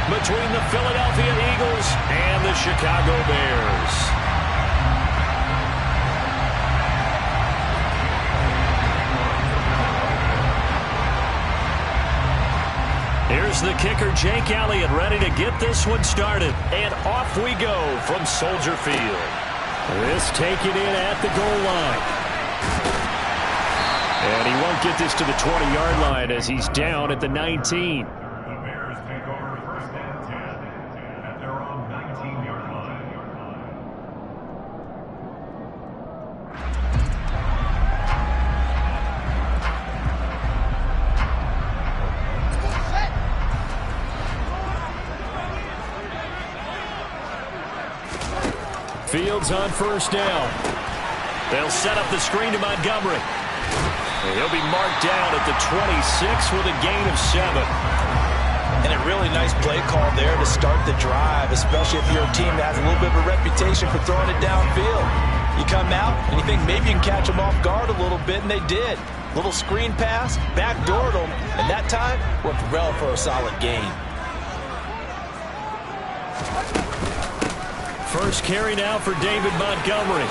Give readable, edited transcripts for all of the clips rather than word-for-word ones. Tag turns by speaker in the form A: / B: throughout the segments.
A: between the Philadelphia Eagles and the Chicago Bears. Here's the kicker, Jake Elliott, ready to get this one started. And off we go from Soldier Field. This taken in at the goal line. And he won't get this to the 20-yard line as he's down at the 19. Fields on first down. They'll set up the screen to Montgomery. And he'll be marked down at the 26 with a gain of 7.
B: And a really nice play call there to start the drive, especially if you're a team that has a little bit of a reputation for throwing it downfield. You come out and you think maybe you can catch them off guard a little bit, and they did. Little screen pass, backdoored them, and that time worked well for a solid gain.
A: First carry now for David Montgomery.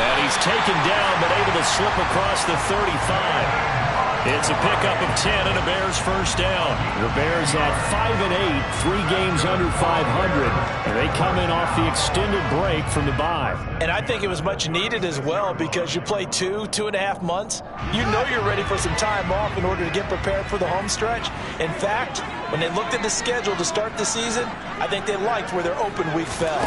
A: And he's taken down but able to slip across the 35. It's a pickup of 10 and a Bears first down. The Bears at 5-8, 3 games under 500. And they come in off the extended break from the bye.
B: And I think it was much needed as well because you play 2.5 months. You know you're ready for some time off in order to get prepared for the home stretch. In fact, when they looked at the schedule to start the season, I think they liked where their open week fell.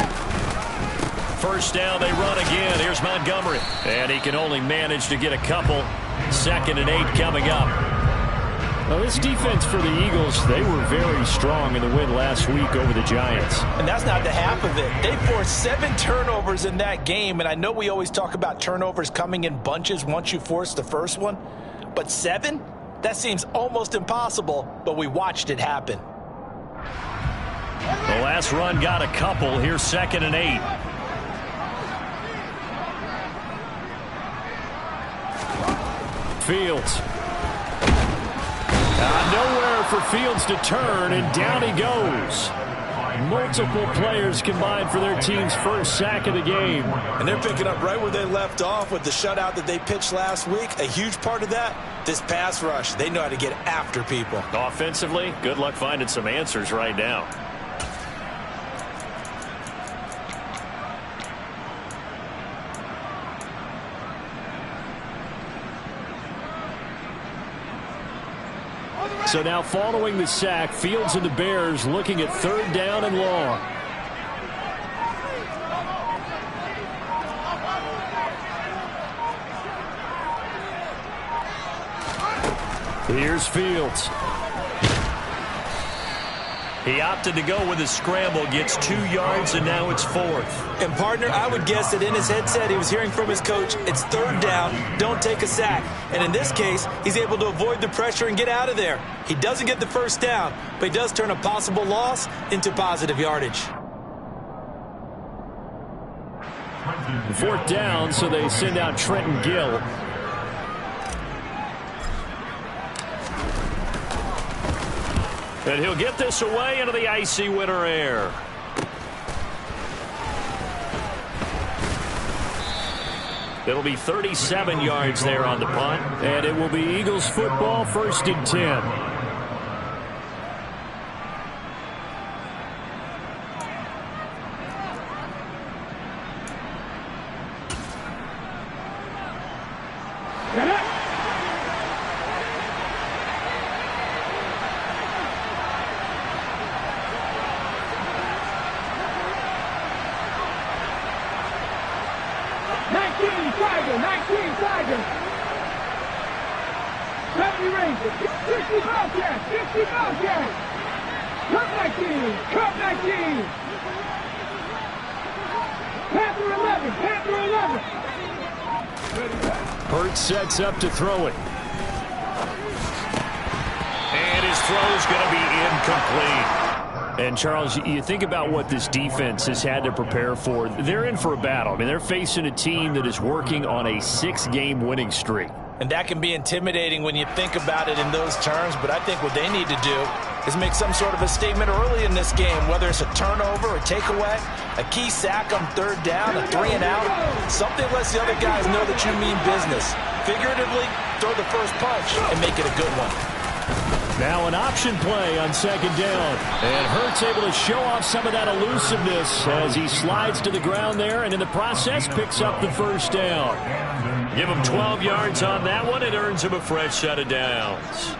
A: First down, they run again. Here's Montgomery. And he can only manage to get a couple. 2nd and 8 coming up. Now, this defense for the Eagles, they were very strong in the win last week over the Giants.
B: And that's not the half of it. They forced 7 turnovers in that game. And I know we always talk about turnovers coming in bunches once you force the first one. But 7? That seems almost impossible, but we watched it happen.
A: The last run got a couple. Here's 2nd and 8. Fields. Nowhere for Fields to turn, and down he goes. Multiple players combined for their team's first sack of the game.
B: And they're picking up right where they left off with the shutout that they pitched last week. A huge part of that, this pass rush. They know how to get after people.
A: Offensively, good luck finding some answers right now. So now following the sack, Fields and the Bears looking at 3rd down and long. Here's Fields. He opted to go with a scramble, gets 2 yards, and now it's 4th.
B: And, partner, I would guess that in his headset he was hearing from his coach, it's 3rd down, don't take a sack. And in this case, he's able to avoid the pressure and get out of there. He doesn't get the first down, but he does turn a possible loss into positive yardage.
A: 4th down, so they send out Trenton Gill. And he'll get this away into the icy winter air. It'll be 37 yards there on the punt. And it will be Eagles football, 1st and 10. Sets up to throw it. And his throw is going to be incomplete. And, Charles, you think about what this defense has had to prepare for. They're in for a battle. I mean, they're facing a team that is working on a 6-game winning streak.
B: And that can be intimidating when you think about it in those terms, but I think what they need to do is make some sort of a statement early in this game, whether it's a turnover, a takeaway, a key sack on third down, a 3 and out. Something lets the other guys know that you mean business. Figuratively, throw the first punch and make it a good one.
A: Now an option play on second down. And Hurts able to show off some of that elusiveness as he slides to the ground there and in the process picks up the first down. Give him 12 yards on that one. It earns him a fresh set of downs.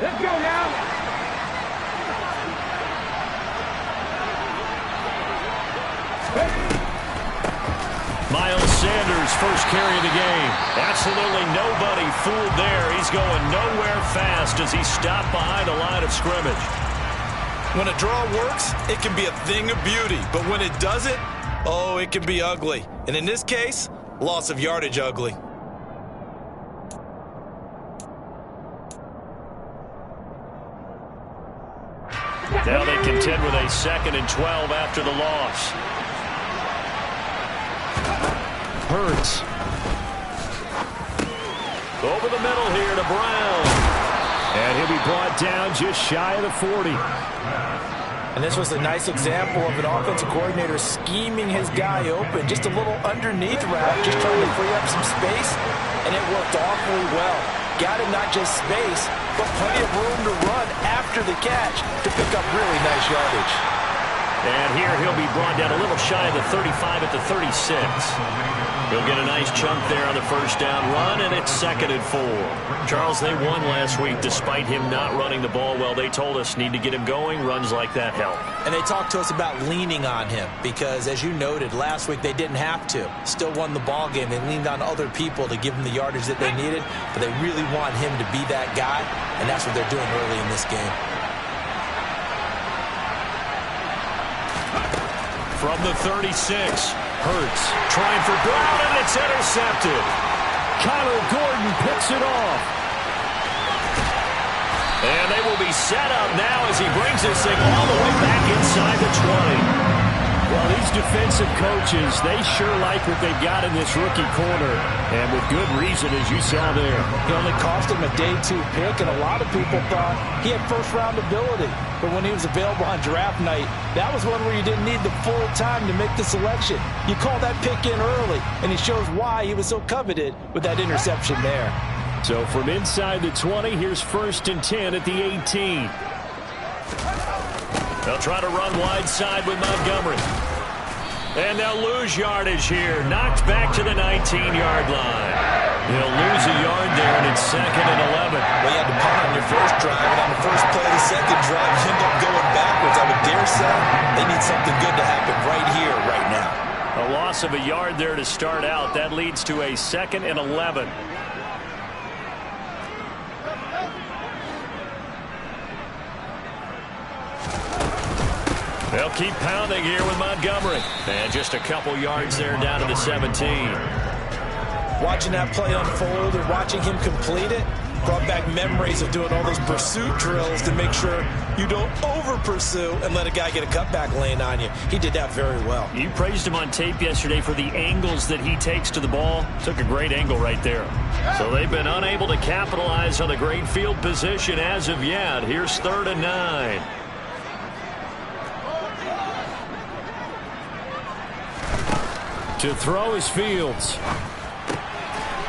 C: Let's go now.
A: Miles Sanders, first carry of the game. Absolutely nobody fooled there. He's going nowhere fast as he stopped behind the line of scrimmage.
B: When a draw works, it can be a thing of beauty. But when it doesn't, oh, it can be ugly. And in this case, loss of yardage ugly.
A: Now they contend with a 2nd and 12 after the loss. Hurts. Over the middle here to Brown. And he'll be brought down just shy of the 40.
B: And this was a nice example of an offensive coordinator scheming his guy open. Just a little underneath route, just trying to free up some space. And it worked awfully well. Got him not just space, but plenty of room to run after the catch to pick up really nice yardage.
A: And here he'll be brought down a little shy of the 35 at the 36. He'll get a nice chunk there on the first down run, and it's 2nd and 4. Charles, they won last week despite him not running the ball well. They told us need to get him going. Runs like that help.
B: And they talked to us about leaning on him because, as you noted, last week they didn't have to. Still won the ball game. They leaned on other people to give them the yardage that they needed, but they really want him to be that guy, and that's what they're doing early in this game.
A: From the 36, Hurts trying for Brown, and it's intercepted. Kyler Gordon picks it off. And they will be set up now as he brings this thing all the way back inside the 20. Well, these defensive coaches, they sure like what they've got in this rookie corner. And with good reason, as you saw there.
B: He only cost him a day 2 pick, and a lot of people thought he had first-round ability. But when he was available on draft night, that was one where you didn't need the full time to make the selection. You call that pick in early, and he shows why he was so coveted with that interception there.
A: So from inside the 20, here's 1st and 10 at the 18. They'll try to run wide side with Montgomery. And they'll lose yardage here. Knocked back to the 19-yard line. They'll lose a yard there, and it's 2nd and 11.
B: Well, you had to punt on your first drive, and on the first play of the second drive, you end up going backwards. I would dare say they need something good to happen right here, right now.
A: A loss of a yard there to start out. That leads to a 2nd and 11. They'll keep pounding here with Montgomery. And just a couple yards there down to the 17.
B: Watching that play unfold and watching him complete it brought back memories of doing all those pursuit drills to make sure you don't over-pursue and let a guy get a cutback lane on you. He did that very well.
A: You praised him on tape yesterday for the angles that he takes to the ball. Took a great angle right there. So they've been unable to capitalize on the great field position as of yet. Here's 3rd and 9. To throw is Fields.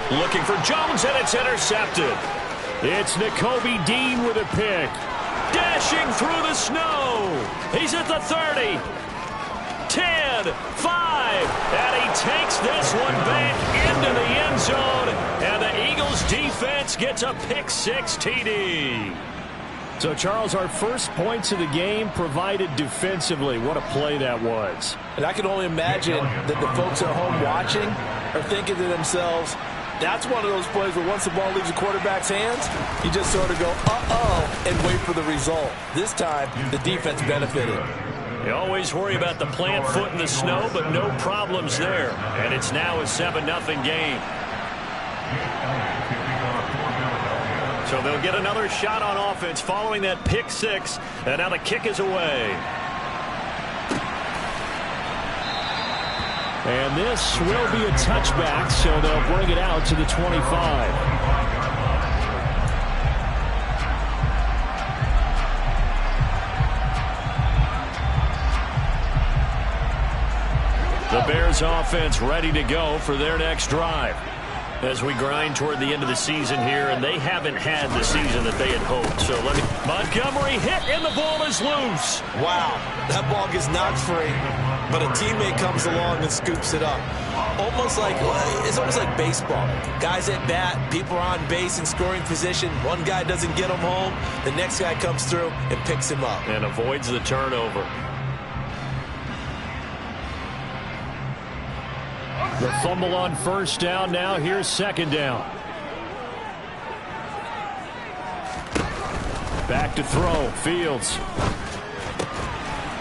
A: Looking for Jones, and it's intercepted. It's Nakobe Dean with a pick. Dashing through the snow. He's at the 30. 10, 5, and he takes this one back into the end zone. And the Eagles defense gets a pick-6 TD. So, Charles, our first points of the game provided defensively. What a play that was.
B: And I can only imagine that the folks at home watching are thinking to themselves, that's one of those plays where once the ball leaves the quarterback's hands, you just sort of go, uh-oh, and wait for the result. This time, the defense benefited.
A: You always worry about the plant foot in the snow, but no problems there. And it's now a 7-0 game. So they'll get another shot on offense following that pick-6, and now the kick is away. And this will be a touchback, so they'll bring it out to the 25. The Bears offense ready to go for their next drive. As we grind toward the end of the season here, and they haven't had the season that they had hoped. So Montgomery hit, and the ball is loose.
B: Wow, that ball gets knocked free, but a teammate comes along and scoops it up. It's almost like baseball. Guys at bat, people are on base in scoring position. One guy doesn't get him home, the next guy comes through and picks him up.
A: And avoids the turnover. The fumble on first down. Now here's second down. Back to throw. Fields.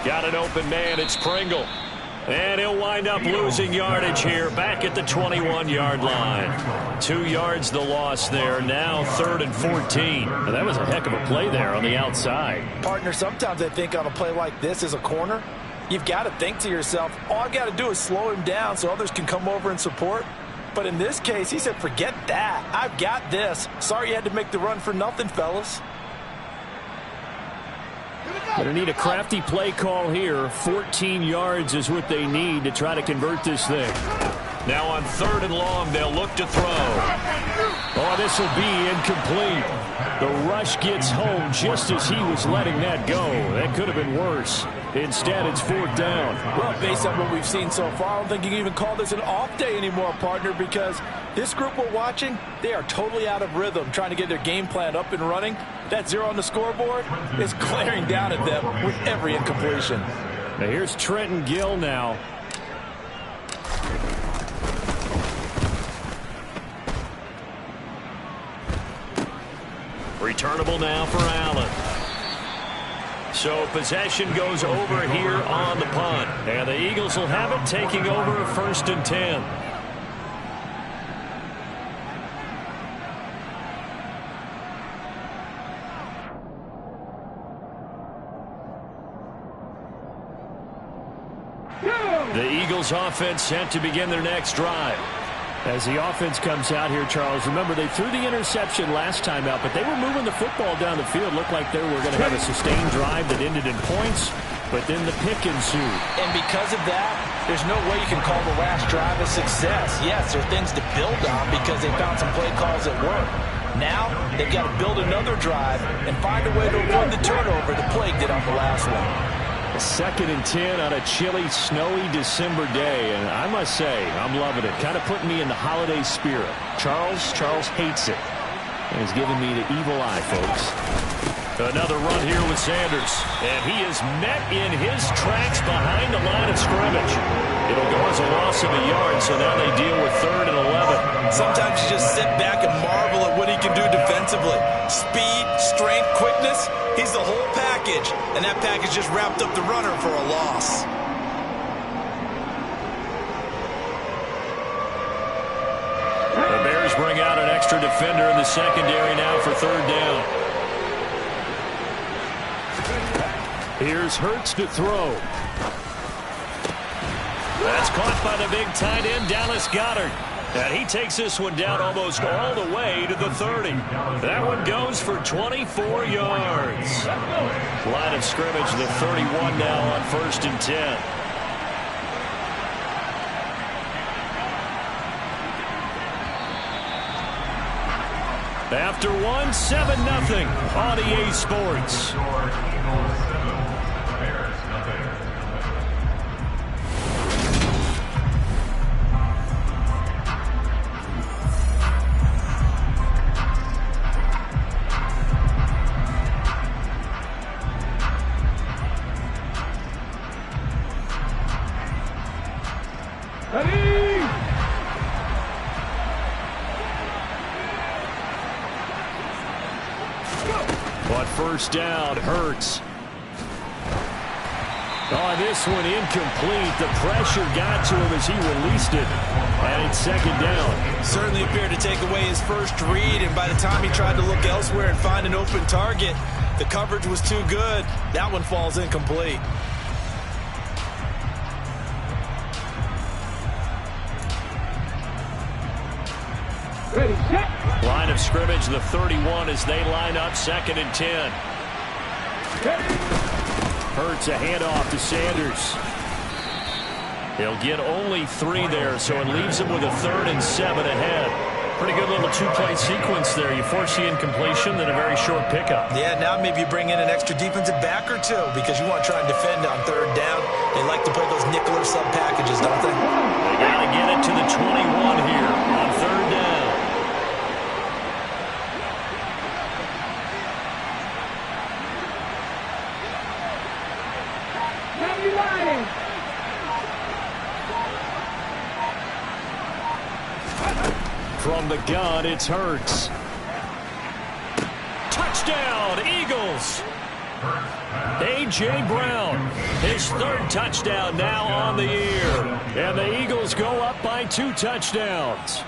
A: Got an open man. It's Pringle. And he'll wind up losing yardage here. Back at the 21-yard line. 2 yards the loss there. Now 3rd and 14. And that was a heck of a play there on the outside.
B: Partner, sometimes I think on a play like this as a corner, you've got to think to yourself, all I've got to do is slow him down so others can come over and support. But in this case, he said, forget that. I've got this. Sorry you had to make the run for nothing, fellas.
A: Going to need a crafty play call here. 14 yards is what they need to try to convert this thing. Now on 3rd and long, they'll look to throw. Oh, this will be incomplete. The rush gets home just as he was letting that go. That could have been worse. Instead, it's 4th down.
B: Well, based on what we've seen so far, I don't think you can even call this an off day anymore, partner, because this group we're watching, they are totally out of rhythm, trying to get their game plan up and running. That 0 on the scoreboard is glaring down at them with every incompletion.
A: Now here's Trenton Gill now. Returnable now for Allen. So possession goes over here on the punt. And the Eagles will have it, taking over 1st and 10. The Eagles offense set to begin their next drive. As the offense comes out here, Charles, remember they threw the interception last time out, but they were moving the football down the field. Looked like they were going to have a sustained drive that ended in points, but then the pick ensued.
B: And because of that, there's no way you can call the last drive a success. Yes, there are things to build on because they found some play calls that work. Now, they've got to build another drive and find a way to avoid the turnover the plague did on the last one.
A: 2nd and 10 on a chilly, snowy December day, and I must say, I'm loving it. Kind of putting me in the holiday spirit. Charles hates it. And he's giving me the evil eye, folks. Another run here with Sanders, and he is met in his tracks behind the line of scrimmage. It'll go as a loss of a yard, so now they deal with 3rd and 11.
B: Sometimes you just sit back and marvel at what he can do defensively. Speed, strength, quickness, he's the whole package, and that package just wrapped up the runner for a loss.
A: The Bears bring out an extra defender in the secondary now for 3rd down. Here's Hurts to throw. That's caught by the big tight end, Dallas Goedert. And he takes this one down almost all the way to the 30. That one goes for 24 yards. Line of scrimmage, the 31 now on 1st and 10. After one, 7-0 on EA Sports. But 1st down, Hurts. Oh, this one incomplete. The pressure got to him as he released it. And it's 2nd down.
B: Certainly appeared to take away his first read, and by the time he tried to look elsewhere and find an open target, the coverage was too good. That one falls incomplete.
C: Ready, set.
A: Line of scrimmage, the 31 as they line up 2nd and 10. Hurts a handoff to Sanders. He'll get only 3 there, so it leaves him with a 3rd and 7 ahead. Pretty good little 2-play sequence there. You force the incompletion, then a very short pickup.
B: Yeah, now maybe you bring in an extra defensive back or 2 because you want to try and defend on 3rd down. They like to play those nickel or sub packages, don't they?
A: They got to get it to the 21 here on 3rd down.
C: Now you riding.
A: From the gun, it's Hurts. Touchdown, Eagles. A.J. Brown, his 3rd touchdown now on the year. And the Eagles go up by 2 touchdowns.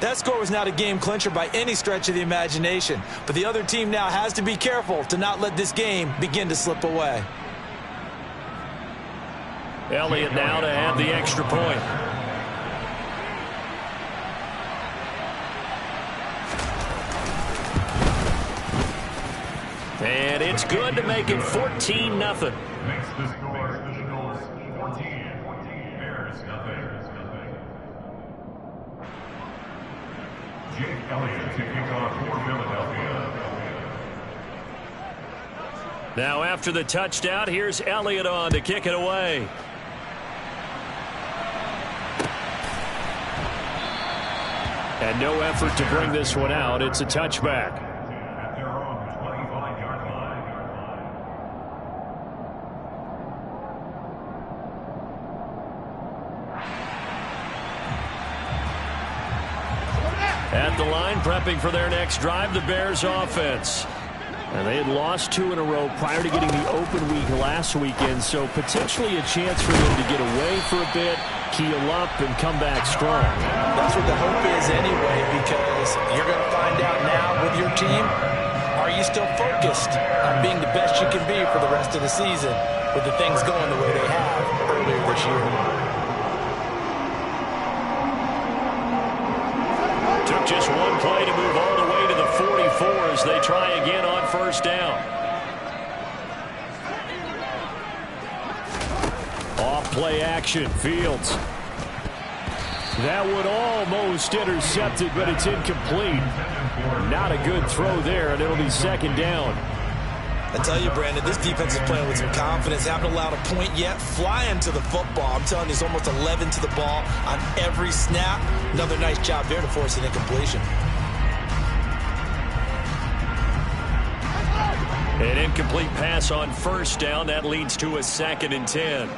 B: That score was not a game clincher by any stretch of the imagination. But the other team now has to be careful to not let this game begin to slip away.
A: Elliott now to add the extra point. And it's good to make it 14-0.
D: Makes the score Eagles 14, Bears nothing. Jake Elliott to kick off for Philadelphia.
A: Now after the touchdown, here's Elliott on to kick it away. And no effort to bring this one out. It's a touchback.
D: At their own 25-yard line.
A: At the line, prepping for their next drive, the Bears offense. And they had lost 2 in a row prior to getting the open week last weekend, so potentially a chance for them to get away for a bit, keel up, and come back strong.
B: That's what the hope is anyway, because you're going to find out now with your team, are you still focused on being the best you can be for the rest of the season with the things going the way they have earlier this year?
A: Took just one play to move all the way to the 44 as they try again on 1st down. Off play action, Fields. That one almost intercepted, but it's incomplete. Not a good throw there, and it'll be 2nd down.
B: I tell you, Brandon, this defense is playing with some confidence. Haven't allowed a point yet. Flying to the football. I'm telling you, it's almost 11 to the ball on every snap. Another nice job there to force an incompletion.
A: An incomplete pass on 1st down. That leads to a 2nd and 10.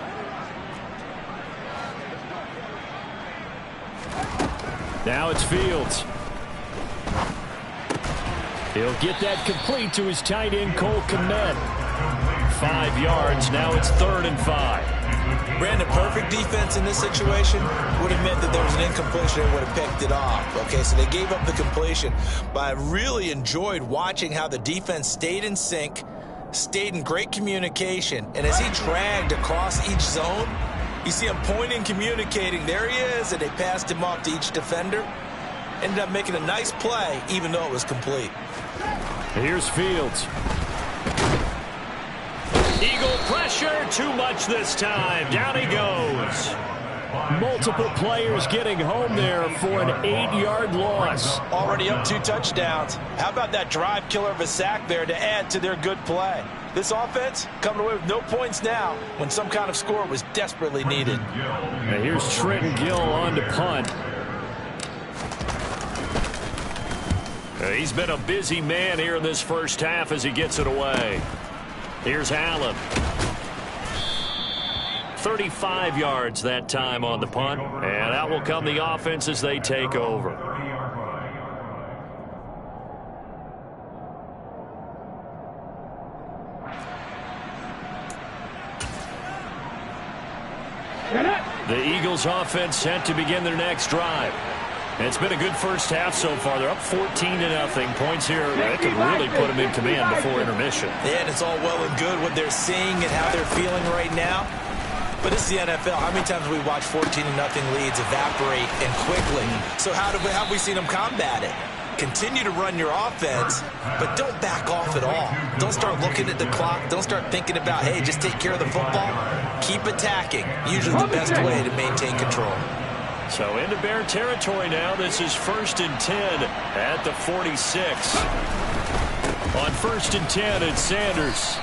A: Now it's Fields. He'll get that complete to his tight end, Cole Kmet. 5 yards. Now it's 3rd and 5.
B: Brandon, perfect defense in this situation would have meant that there was an incompletion and would have picked it off. Okay, so they gave up the completion. But I really enjoyed watching how the defense stayed in sync, stayed in great communication. And as he dragged across each zone, you see him pointing, communicating. There he is, and they passed him off to each defender. Ended up making a nice play, even though it was complete.
A: Here's Fields. Eagle pressure, too much this time. Down he goes. Multiple players getting home there for an 8-yard loss.
B: Already up 2 touchdowns. How about that drive killer of a sack there to add to their good play? This offense coming away with no points now when some kind of score was desperately needed.
A: And here's Trenton Gill on to punt. He's been a busy man here in this 1st half as he gets it away. Here's Allen. 35 yards that time on the punt. And out will come the offense as they take over. The Eagles offense set to begin their next drive. And it's been a good 1st half so far. They're up 14-0. Points here that could really put them in command before intermission.
B: Yeah, and it's all well and good what they're seeing and how they're feeling right now. But this is the NFL. How many times have we watched 14-0 leads evaporate and quickly? So how have we seen them combat it? Continue to run your offense, but don't back off at all. Don't start looking at the clock. Don't start thinking about, hey, just take care of the football. Keep attacking. Usually the best way to maintain control.
A: So into Bear territory now. This is 1st and 10 at the 46. On 1st and 10, it's Sanders.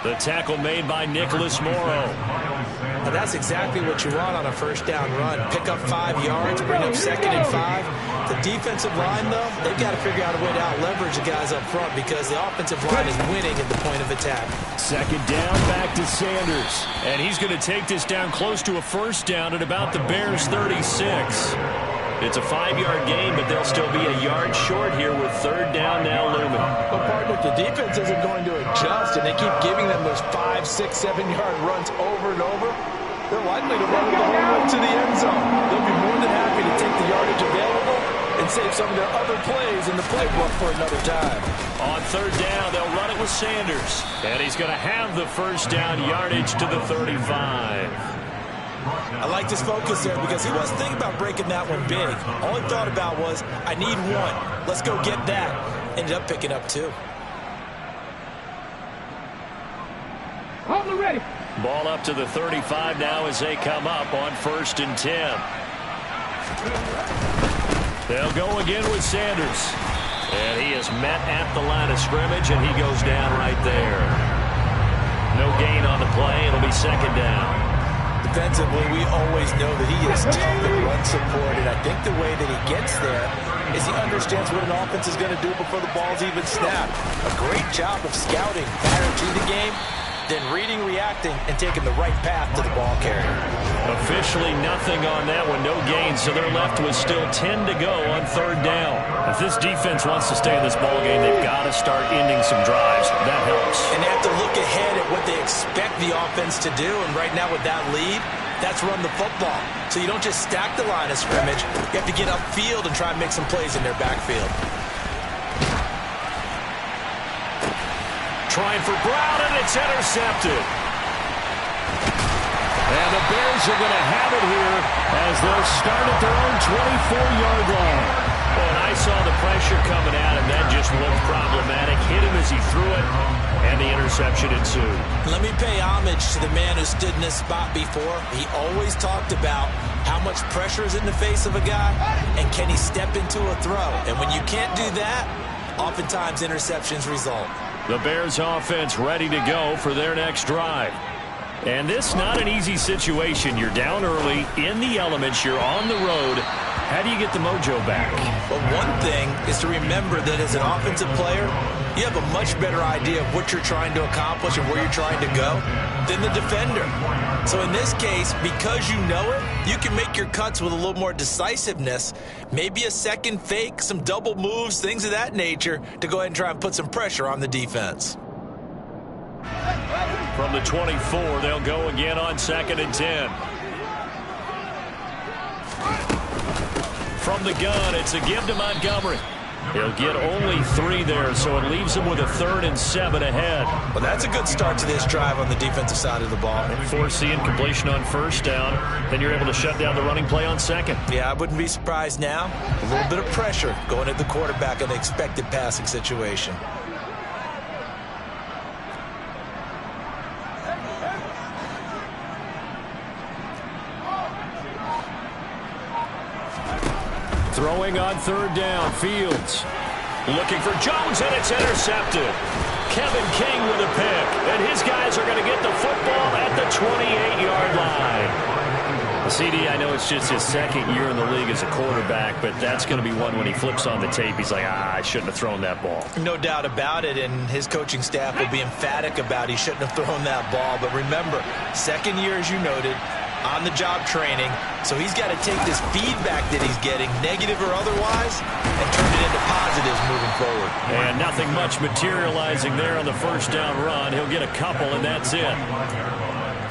A: The tackle made by Nicholas Morrow.
B: Now that's exactly what you want on a first down run. Pick up 5 yards, bring up 2nd and 5. The defensive line, though, they've got to figure out a way to out-leverage the guys up front because the offensive line is winning at the point of attack.
A: 2nd down, back to Sanders. And he's going to take this down close to a first down at about the Bears' 36. It's a 5-yard gain, but they'll still be a yard short here with 3rd down now looming.
B: Well, partner, if the defense isn't going to adjust and they keep giving them those 5, 6, 7-yard runs over and over, they're likely to run it the whole way to the end zone. They'll be more than happy to take the yardage available and save some of their other plays in the playbook for another time.
A: On 3rd down, they'll run it with Sanders. And he's going to have the first down yardage to the 35.
B: I like his focus there because he wasn't thinking about breaking that one big. All he thought about was, I need 1. Let's go get that. Ended up picking up 2.
C: Hold it ready.
A: Ball up to the 35 now as they come up on 1st and 10. They'll go again with Sanders. And he is met at the line of scrimmage, and he goes down right there. No gain on the play. It'll be 2nd down.
B: Defensively, we always know that he is tough in run support, and I think the way that he gets there is he understands what an offense is going to do before the ball's even snapped. A great job of scouting prior to the game, then reading, reacting, and taking the right path to the ball carrier.
A: Officially nothing on that one, no gain, so they're left with still 10 to go on 3rd down. If this defense wants to stay in this ball game, they've got to start ending some drives. That helps.
B: And they have to look ahead at what they expect the offense to do, and right now with that lead, that's run the football. So you don't just stack the line of scrimmage, you have to get upfield and try and make some plays in their backfield.
A: Trying for Brown, and it's intercepted. And the Bears are going to have it here as they'll start at their own 24-yard line. And I saw the pressure coming at him. That just looked problematic. Hit him as he threw it, and the interception ensued.
B: Let me pay homage to the man who stood in this spot before. He always talked about how much pressure is in the face of a guy, and can he step into a throw. And when you can't do that, oftentimes interceptions result.
A: The Bears offense ready to go for their next drive. And this not an easy situation. You're down early, in the elements, you're on the road. How do you get the mojo back?
B: Well, one thing is to remember that as an offensive player, you have a much better idea of what you're trying to accomplish and where you're trying to go than the defender. So in this case, because you know it, you can make your cuts with a little more decisiveness, maybe a second fake, some double moves, things of that nature, to go ahead and try and put some pressure on the defense.
A: From the 24, they'll go again on 2nd and 10. From the gun, it's a give to Montgomery. He'll get only 3 there, so it leaves him with a 3rd and 7 ahead.
B: Well, that's a good start to this drive on the defensive side of the ball.
A: Force the incompletion on 1st down, then you're able to shut down the running play on 2nd.
B: Yeah, I wouldn't be surprised now. A little bit of pressure going at the quarterback in the expected passing situation.
A: Throwing on 3rd down, Fields. Looking for Jones, and it's intercepted. Kevin King with a pick, and his guys are going to get the football at the 28-yard line. CD, I know it's just his 2nd year in the league as a quarterback, but that's going to be one when he flips on the tape. He's like, I shouldn't have thrown that ball.
B: No doubt about it, and his coaching staff will be emphatic about he shouldn't have thrown that ball. But remember, 2nd year, as you noted, on-the-job training, so he's got to take this feedback that he's getting, negative or otherwise, and turn it into positives moving forward.
A: And nothing much materializing there on the 1st down run. He'll get a couple, and that's it.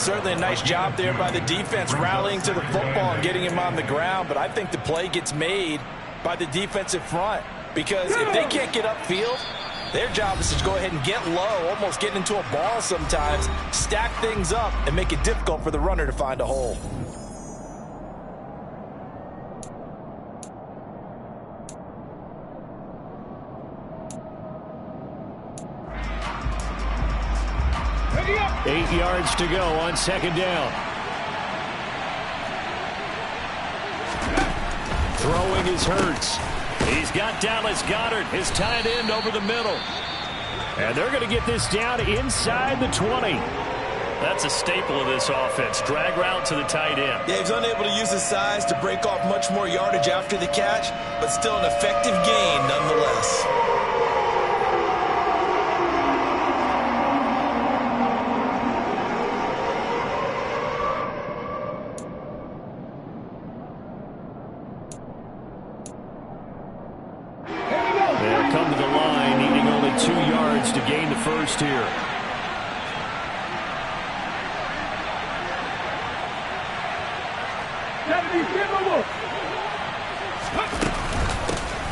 B: Certainly a nice job there by the defense rallying to the football and getting him on the ground, but I think the play gets made by the defensive front, because if they can't get upfield, Their job is to go ahead and get low, almost get into a ball sometimes, stack things up, and make it difficult for the runner to find a hole.
C: Ready up.
A: 8 yards to go on second down. Throwing is Hurts. He's got Dallas Goedert, his tight end, over the middle. And they're going to get this down inside the 20. That's a staple of this offense. Drag route to the tight end.
B: Yeah, he's unable to use his size to break off much more yardage after the catch, but still an effective gain nonetheless.
A: They'll come to the line, needing only 2 yards to gain the first here.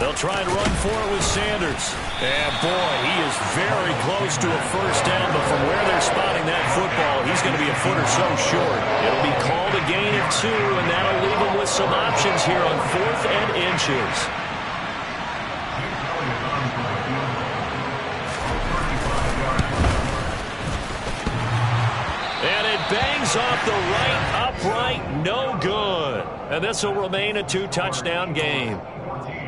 A: They'll try and run for it with Sanders. And boy, he is very close to a first down, but from where they're spotting that football, he's going to be a foot or so short. It'll be called a gain of 2, and that'll leave him with some options here on 4th and inches. And it bangs off the right upright, no good. And this will remain a 2-touchdown game.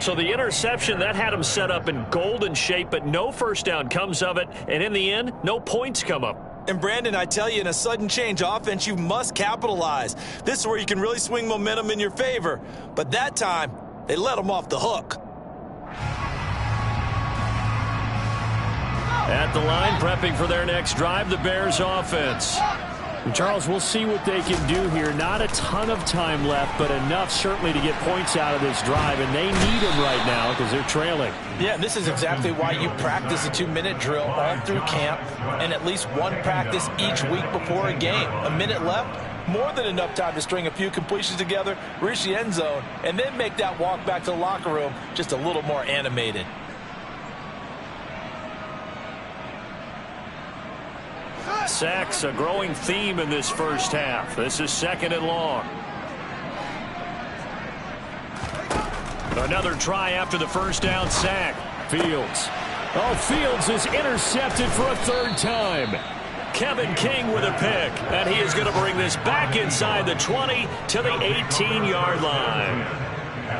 A: So the interception, that had him set up in golden shape, but no first down comes of it. And in the end, no points come up.
B: And Brandon, I tell you, in a sudden change offense, you must capitalize. This is where you can really swing momentum in your favor. But that time, they let him off the hook.
A: At the line, prepping for their next drive, the Bears offense. And Charles, we'll see what they can do here. Not a ton of time left, but enough certainly to get points out of this drive, and they need them right now because they're trailing.
B: Yeah, this is exactly why you practice a 2-minute drill all through camp and at least one practice each week before a game. A minute left, more than enough time to string a few completions together, reach the end zone, and then make that walk back to the locker room just a little more animated.
A: Sacks, a growing theme in this first half. This is 2nd and long. Another try after the first down sack. Fields. Oh, Fields is intercepted for a 3rd time. Kevin King with a pick, and he is going to bring this back inside the 20 to the 18-yard line.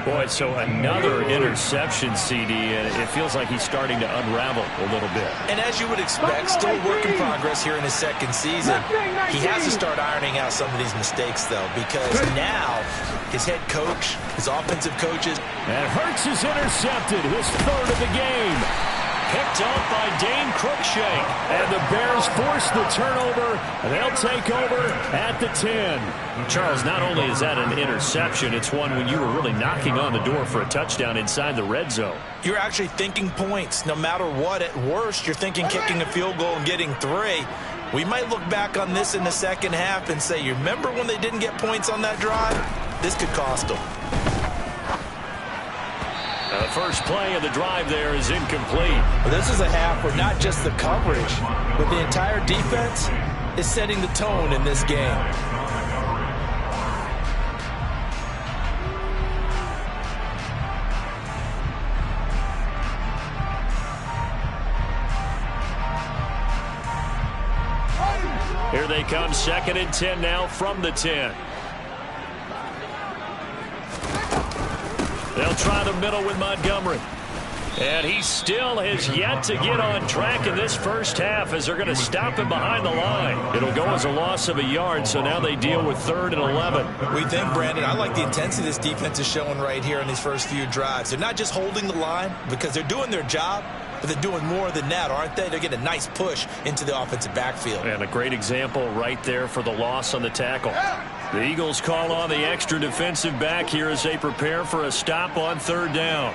A: Boy, so another interception, CD, and it feels like he's starting to unravel a little bit.
B: And as you would expect, still a work in progress here in his second season. He has to start ironing out some of these mistakes, though, because now his head coach, his offensive coaches.
A: And Hurts is intercepted, his 3rd of the game. Picked off by Dane Cruikshank. And the Bears force the turnover. They'll take over at the 10. Charles, not only is that an interception, it's one when you were really knocking on the door for a touchdown inside the red zone.
B: You're actually thinking points. No matter what, at worst, you're thinking kicking a field goal and getting 3. We might look back on this in the second half and say, you remember when they didn't get points on that drive? This could cost them.
A: The first play of the drive there is incomplete.
B: Well, this is a half where not just the coverage, but the entire defense is setting the tone in this game.
A: Here they come, 2nd and 10 now from the 10. They'll try the middle with Montgomery. And he still has yet to get on track in this first half as they're going to stop him behind the line. It'll go as a loss of a yard, so now they deal with 3rd and 11.
B: We think, Brandon, I like the intensity this defense is showing right here in these first few drives. They're not just holding the line because they're doing their job, but they're doing more than that, aren't they? They're getting a nice push into the offensive backfield.
A: And a great example right there for the loss on the tackle. The Eagles call on the extra defensive back here as they prepare for a stop on 3rd down.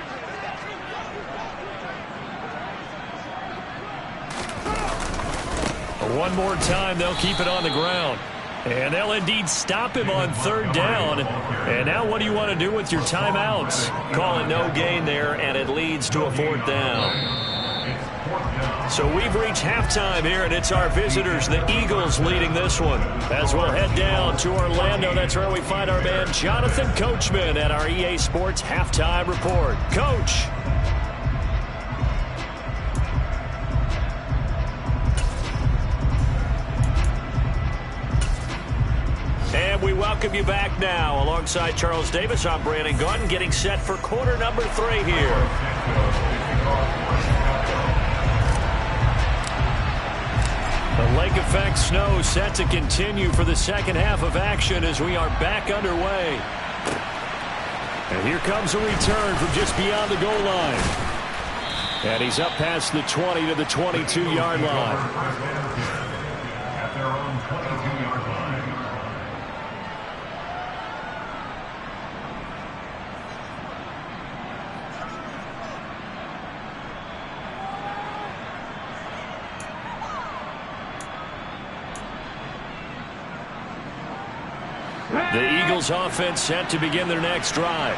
A: One more time, they'll keep it on the ground. And they'll indeed stop him on 3rd down. And now what do you want to do with your timeouts? Call it no gain there, and it leads to a 4th down. So we've reached halftime here, and it's our visitors, the Eagles, leading this one. As we'll head down to Orlando, that's where we find our man Jonathan Coachman at our EA Sports Halftime Report. Coach. And we welcome you back now. Alongside Charles Davis, I'm Brandon Gaudin, getting set for quarter number 3 here. The lake effect snow set to continue for the second half of action as we are back underway. And here comes a return from just beyond the goal line. And he's up past the 20 to the 22-yard line.
D: At their own 22-yard line.
A: The Eagles offense set to begin their next drive.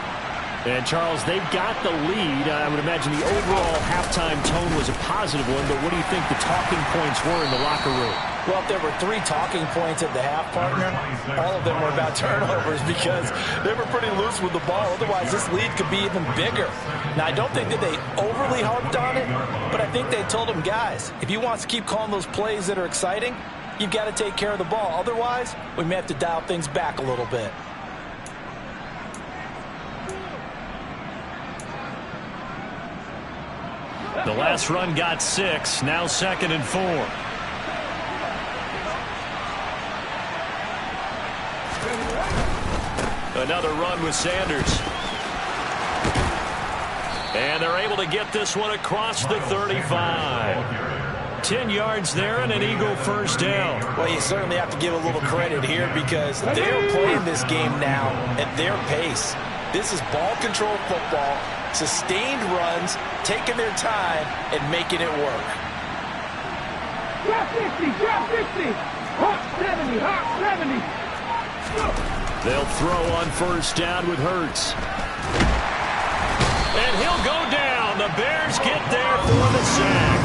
A: And, Charles, they've got the lead. I would imagine the overall halftime tone was a positive one, but what do you think the talking points were in the locker room?
B: Well, if there were 3 talking points at the half, partner, all of them were about turnovers because they were pretty loose with the ball. Otherwise, this lead could be even bigger. Now, I don't think that they overly harped on it, but I think they told them, guys, if you want to keep calling those plays that are exciting, you've got to take care of the ball. Otherwise, we may have to dial things back a little bit.
A: The last run got 6, now 2nd and 4. Another run with Sanders. And they're able to get this one across the 35. 10 yards there and an Eagle first down.
B: Well, you certainly have to give a little credit here because they're playing this game now at their pace. This is ball control football, sustained runs, taking their time and making it work.
C: Drop 50, drop 50. Hot 70, hot 70.
A: They'll throw on first down with Hurts. And he'll go down. The Bears get there for the sack.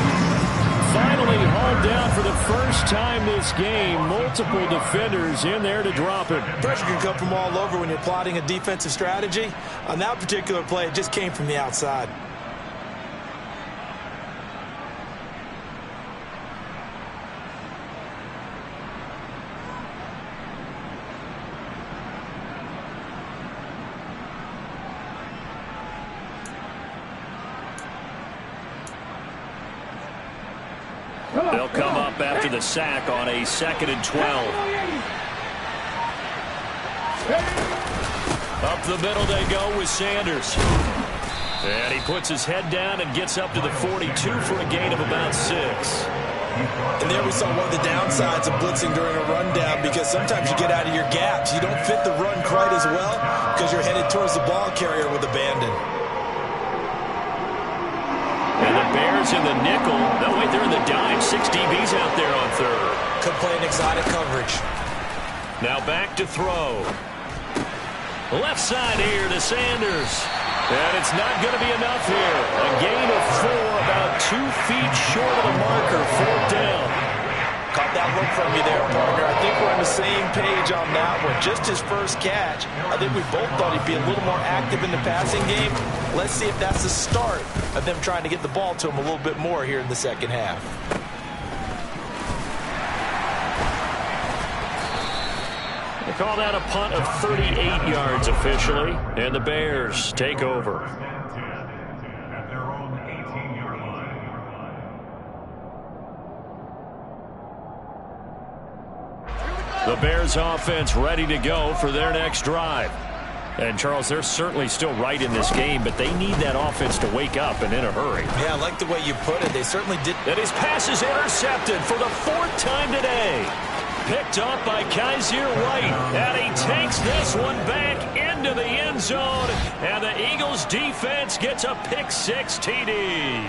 A: Finally hauled down for the first time this game. Multiple defenders in there to drop him.
B: Pressure can come from all over when you're plotting a defensive strategy. On that particular play, it just came from the outside.
A: They'll come up after the sack on a 2nd and 12. Up the middle they go with Sanders. And he puts his head down and gets up to the 42 for a gain of about 6.
B: And there we saw one of the downsides of blitzing during a rundown because sometimes you get out of your gaps. You don't fit the run quite as well because you're headed towards the ball carrier with abandon.
A: And the Bears in the nickel. No, wait, they're in the dime. 6 DBs out there on third.
B: Could play an exotic coverage.
A: Now back to throw. Left side here to Sanders. And it's not going to be enough here. A gain of 4, about 2 feet short of the marker. 4th down.
B: Caught that look from you there, partner. I think we're on the same page on that one. Just his first catch. I think we both thought he'd be a little more active in the passing game. Let's see if that's the start of them trying to get the ball to him a little bit more here in the second half.
A: They call that a punt of 38 yards officially, and the Bears take over.
D: At their own 18-yard line.
A: The Bears offense ready to go for their next drive. And, Charles, they're certainly still right in this game, but they need that offense to wake up and in a hurry.
B: Yeah, I like the way you put it. They certainly did.
A: And his pass is intercepted for the 4th time today. Picked up by Kaiser White. And he takes this one back into the end zone. And the Eagles defense gets a pick-6 TD.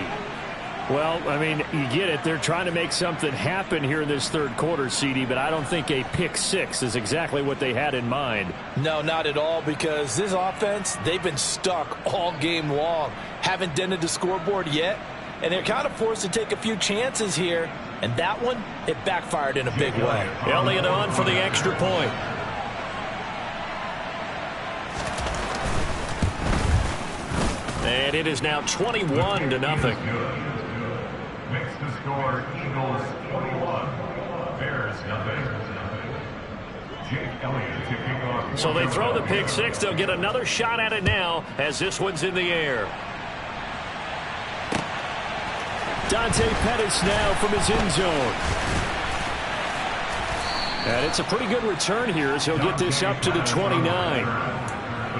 A: Well, I mean, you get it. They're trying to make something happen here in this third quarter, CD, but I don't think a pick-6 is exactly what they had in mind.
B: No, not at all, because this offense, they've been stuck all game long. Haven't dented the scoreboard yet, and they're kind of forced to take a few chances here. And that one, it backfired in a big way.
A: Elliott on for the extra point. And it is now 21-0.
D: Makes the score Eagles 21, Bears nothing. Jake Elliott to kick off.
A: So they throw the pick six. They'll get another shot at it now as this one's in the air. Dante Pettis now from his end zone. And it's a pretty good return here as he'll get this up to the 29.
D: The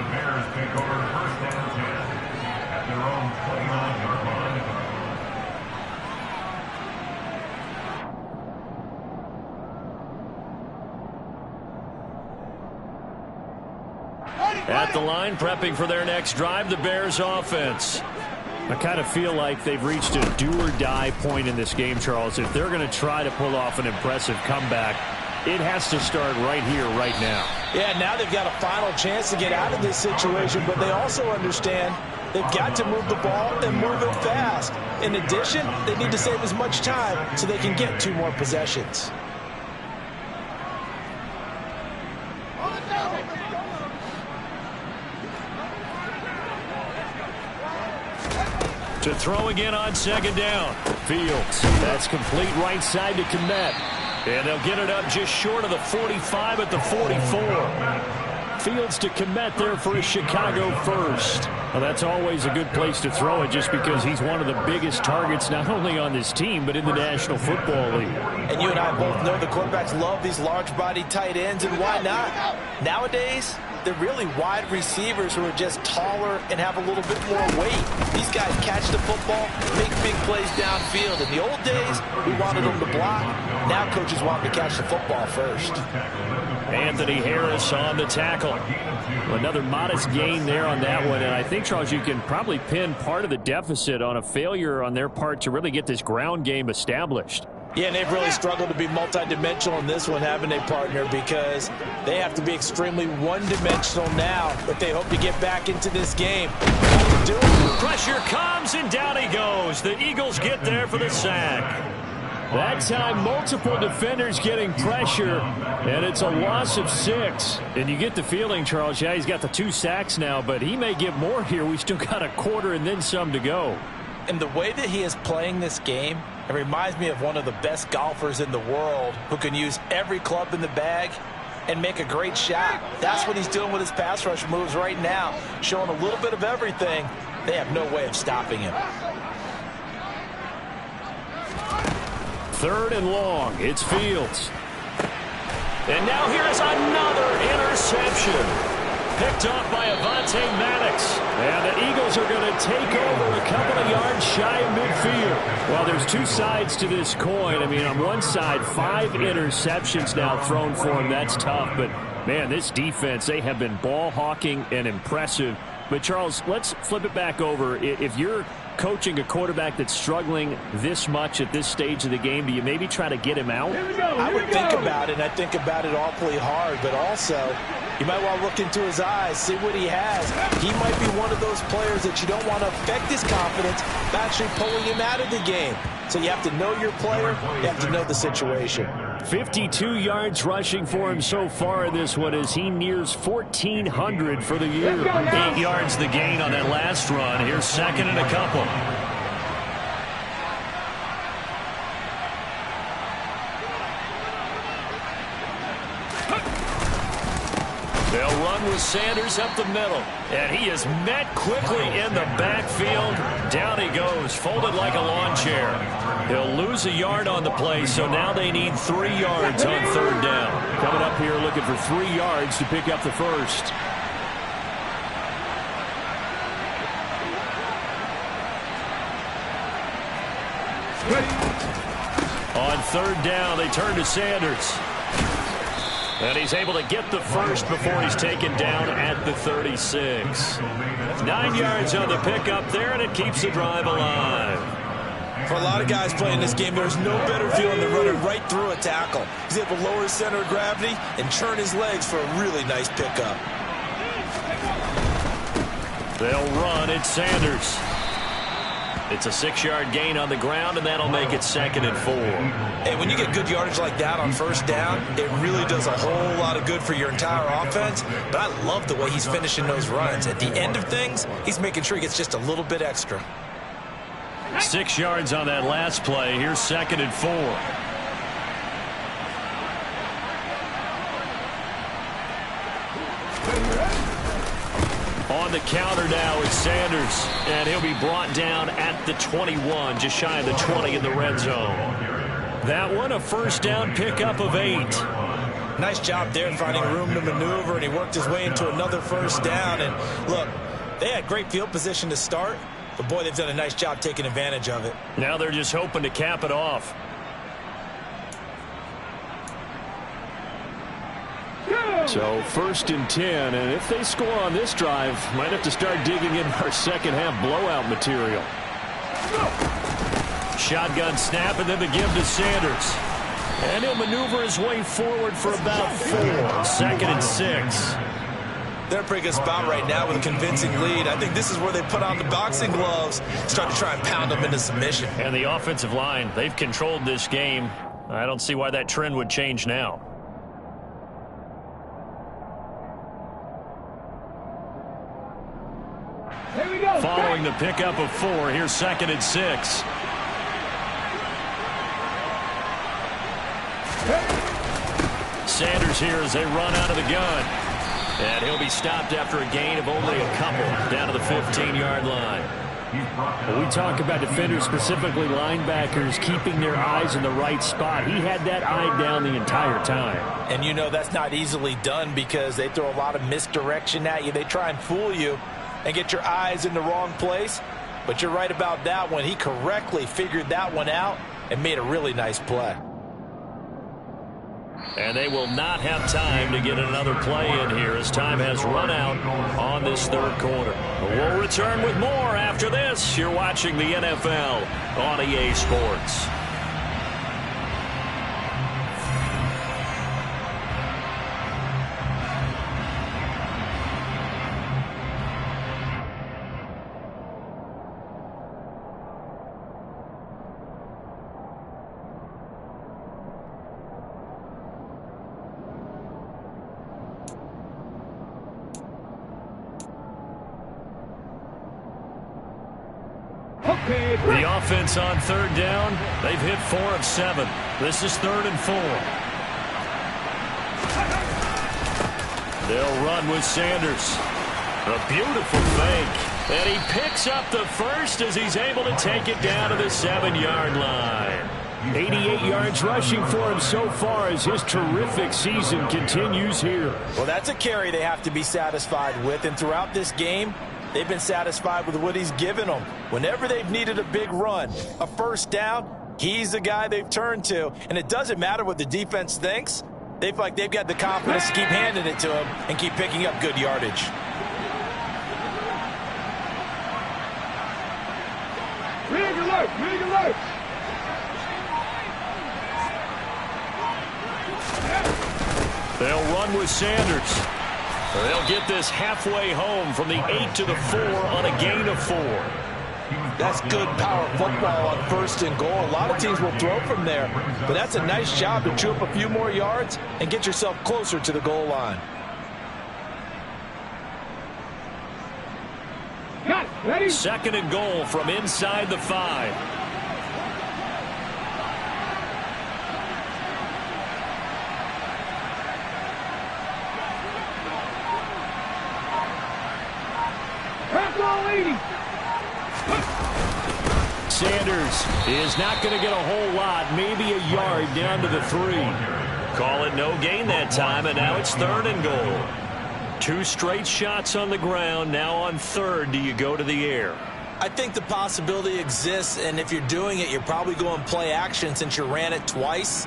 D: Bears take over first down 10 at their own 29-yard line.
A: At the line, prepping for their next drive, the Bears offense. I kind of feel like they've reached a do-or-die point in this game, Charles. If they're going to try to pull off an impressive comeback, it has to start right here, right now.
B: Yeah, now they've got a final chance to get out of this situation, but they also understand they've got to move the ball and move it fast. In addition, they need to save as much time so they can get 2 more possessions.
A: To throw again on second down. Fields. That's complete right side to Kmet. And they'll get it up just short of the 45 at the 44. Fields to Kmet there for a Chicago first. Well, that's always a good place to throw it just because he's one of the biggest targets not only on this team but in the National Football League.
B: And you and I both know the quarterbacks love these large-bodied tight ends, and why not? Nowadays, they're really wide receivers who are just taller and have a little bit more weight. These guys catch the football, make big plays downfield. In the old days, we wanted them to block. Now coaches want them to catch the football first.
A: Anthony Harris on the tackle. Another modest gain there on that one. And I think, Charles, you can probably pin part of the deficit on a failure on their part to really get this ground game established.
B: Yeah, and they've really struggled to be multidimensional in this one, haven't they, partner? Because they have to be extremely one-dimensional now if they hope to get back into this game.
A: Pressure comes, and down he goes. The Eagles get there for the sack. That time, multiple defenders getting pressure, and it's a loss of 6. And you get the feeling, Charles, yeah, he's got the 2 sacks now, but he may get more here. We still got a quarter and then some to go.
B: And the way that he is playing this game, it reminds me of one of the best golfers in the world who can use every club in the bag and make a great shot. That's what he's doing with his pass rush moves right now, showing a little bit of everything. They have no way of stopping him.
A: 3rd and long. It's Fields. And now here's another interception. Picked off by Avonte Maddox. And the Eagles are going to take over a couple of yards shy of midfield. Well, there's 2 sides to this coin. I mean, on one side, 5 interceptions now thrown for him. That's tough. But, man, this defense, they have been ball hawking and impressive. But, Charles, let's flip it back over. If you're coaching a quarterback that's struggling this much at this stage of the game, do you maybe try to get him out?
B: I would think about it, and I think about it awfully hard, but also you might want to look into his eyes, see what he has. He might be one of those players that you don't want to affect his confidence by actually pulling him out of the game. So you have to know your player, you have to know the situation.
A: 52 yards rushing for him so far in this one as he nears 1,400 for the year. 8 yards the gain on that last run. Here's 2nd and a couple. They'll run with Sanders up the middle. And he is met quickly in the backfield. Down he goes, folded like a lawn chair. He'll lose a yard on the play, so now they need 3 yards on 3rd down. Coming up here looking for 3 yards to pick up the first. On 3rd down, they turn to Sanders. And he's able to get the first before he's taken down at the 36. 9 yards on the pickup there, and it keeps the drive alive.
B: For a lot of guys playing this game, there's no better feeling than running right through a tackle. He's able to lower his center of gravity and turn his legs for a really nice pickup.
A: They'll run. It's Sanders. It's a 6-yard gain on the ground, and that'll make it 2nd and 4.
B: And when you get good yardage like that on first down, it really does a whole lot of good for your entire offense. But I love the way he's finishing those runs. At the end of things, he's making sure he gets just a little bit extra.
A: 6 yards on that last play. Here's 2nd and 4. On the counter now is Sanders, and he'll be brought down at the 21, just shy of the 20 in the red zone. That one, a first down pickup of 8.
B: Nice job there finding room to maneuver, and he worked his way into another first down. And look, they had great field position to start, but boy, they've done a nice job taking advantage of it.
A: Now they're just hoping to cap it off. So 1st and 10, and if they score on this drive, might have to start digging into our second half blowout material. Shotgun snap, and then the give to Sanders. And he'll maneuver his way forward for about 4. 2nd and 6.
B: They're in a pretty good spot right now with a convincing lead. I think this is where they put on the boxing gloves, start to try and pound them into submission.
A: And the offensive line, they've controlled this game. I don't see why that trend would change now.
C: Here we go.
A: Following the pickup of 4, here's 2nd and 6. Sanders here as they run out of the gun. And he'll be stopped after a gain of only a couple, down to the 15-yard line.
E: Well, we talk about defenders, specifically linebackers, keeping their eyes in the right spot. He had that eye down the entire time.
B: And you know that's not easily done because they throw a lot of misdirection at you. They try and fool you and get your eyes in the wrong place. But you're right about that one. He correctly figured that one out and made a really nice play.
A: And they will not have time to get another play in here as time has run out on this 3rd quarter. We'll return with more after this. You're watching the NFL on EA Sports. The offense on 3rd down, they've hit 4 of 7. This is 3rd and 4. They'll run with Sanders. A beautiful fake. And he picks up the first as he's able to take it down to the 7-yard line.
E: 88 yards rushing for him so far as his terrific season continues here.
B: Well, that's a carry they have to be satisfied with, and throughout this game, they've been satisfied with what he's given them. Whenever they've needed a big run, a first down, he's the guy they've turned to. And it doesn't matter what the defense thinks. They feel like they've got the confidence to keep handing it to him and keep picking up good yardage.
C: Rig alert! Rig alert!
A: They'll run with Sanders. They'll get this halfway home from the 8 to the 4 on a gain of 4.
B: That's good power football on 1st and goal. A lot of teams will throw from there, but that's a nice job to chew up a few more yards and get yourself closer to the goal line.
C: Got it. Ready?
A: 2nd and goal from inside the 5. Sanders is not going to get a whole lot, maybe a yard down to the 3. Call it no gain that time, and now it's 3rd and goal. 2 straight shots on the ground. Now on 3rd, do you go to the air?
B: I think the possibility exists, and if you're doing it, you're probably going play action since you ran it twice.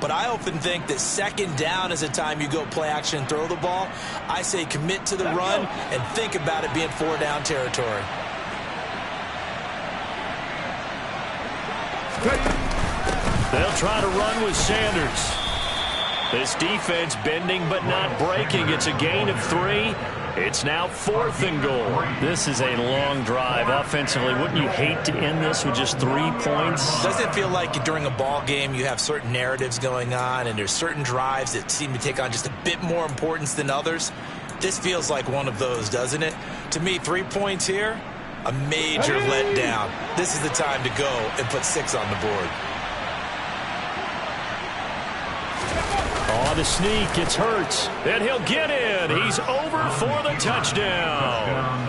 B: But I often think that 2nd down is the time you go play action and throw the ball. I say commit to the run and think about it being 4-down territory.
A: They'll try to run with Sanders. This defense bending but not breaking. It's a gain of 3, It's now 4th and goal. This is a long drive offensively. Wouldn't you hate to end this with just 3 points?
B: Doesn't it feel like during a ball game you have certain narratives going on and there's certain drives that seem to take on just a bit more importance than others? This feels like one of those, doesn't it? To me, 3 points here, a major letdown. This is the time to go and put 6 on the board.
A: Oh, the sneak. It's Hurts. And he'll get in. He's over for the touchdown.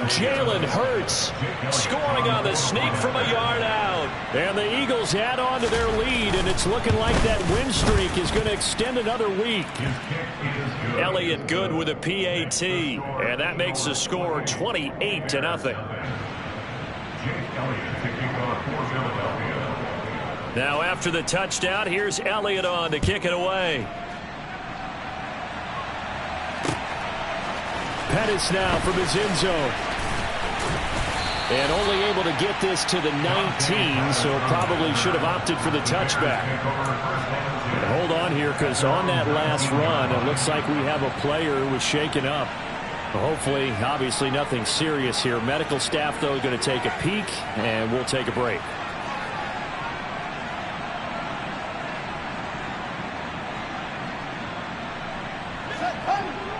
A: Jalen Hurts scoring on the sneak from a yard out. And the Eagles add on to their lead, and it's looking like that win streak is going to extend another week. Elliott good with a PAT, and that makes the score 28-0. Now after the touchdown, here's Elliott on to kick it away. Pettis now from his end zone. And only able to get this to the 19, so probably should have opted for the touchback. And hold on here, because on that last run, it looks like we have a player who was shaken up. Hopefully, obviously nothing serious here. Medical staff, though, going to take a peek, and we'll take a break.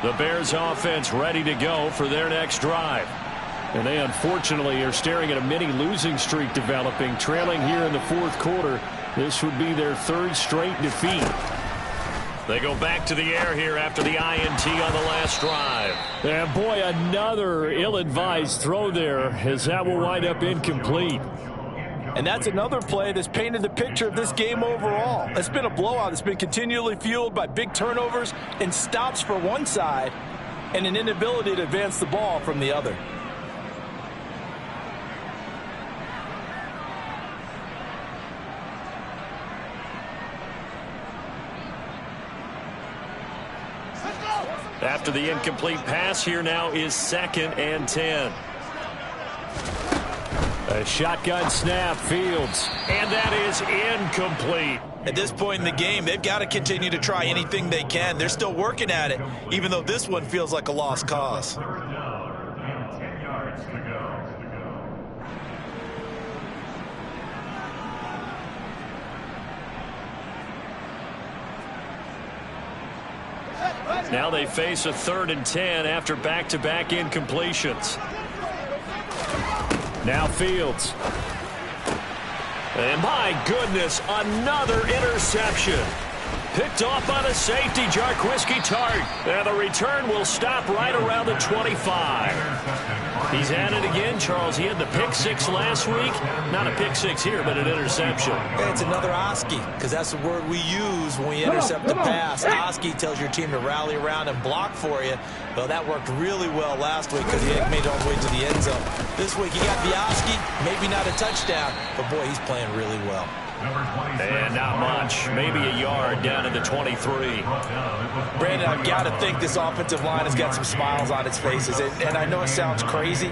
A: The Bears offense ready to go for their next drive. And they unfortunately are staring at a mini losing streak developing, trailing here in the 4th quarter. This would be their 3rd straight defeat. They go back to the air here after the INT on the last drive. And boy, another ill-advised throw there, as that will wind up incomplete.
B: And that's another play that's painted the picture of this game overall. It's been a blowout. It's been continually fueled by big turnovers and stops for one side and an inability to advance the ball from the other.
A: After the incomplete pass, here now is 2nd and 10. A shotgun snap, Fields, and that is incomplete.
B: At this point in the game, they've got to continue to try anything they can. They're still working at it, even though this one feels like a lost cause.
D: 10 yards to go.
A: Now they face a 3rd and 10 after back-to-back incompletions. Now Fields. And my goodness, another interception. Picked off by the safety, Jarquiski Tart. And the return will stop right around the 25. He's at it again, Charles. He had the pick 6 last week. Not a pick 6 here, but an interception.
B: Yeah, it's another Oski, because that's the word we use when we intercept the pass. Oski tells your team to rally around and block for you. Well, that worked really well last week because he made it all the way to the end zone. This week he got the Oski, maybe not a touchdown, but boy, he's playing really well.
A: And not much, maybe a yard down to the 23.
B: Brandon, I've got to think this offensive line has got some smiles on its faces. And I know it sounds crazy,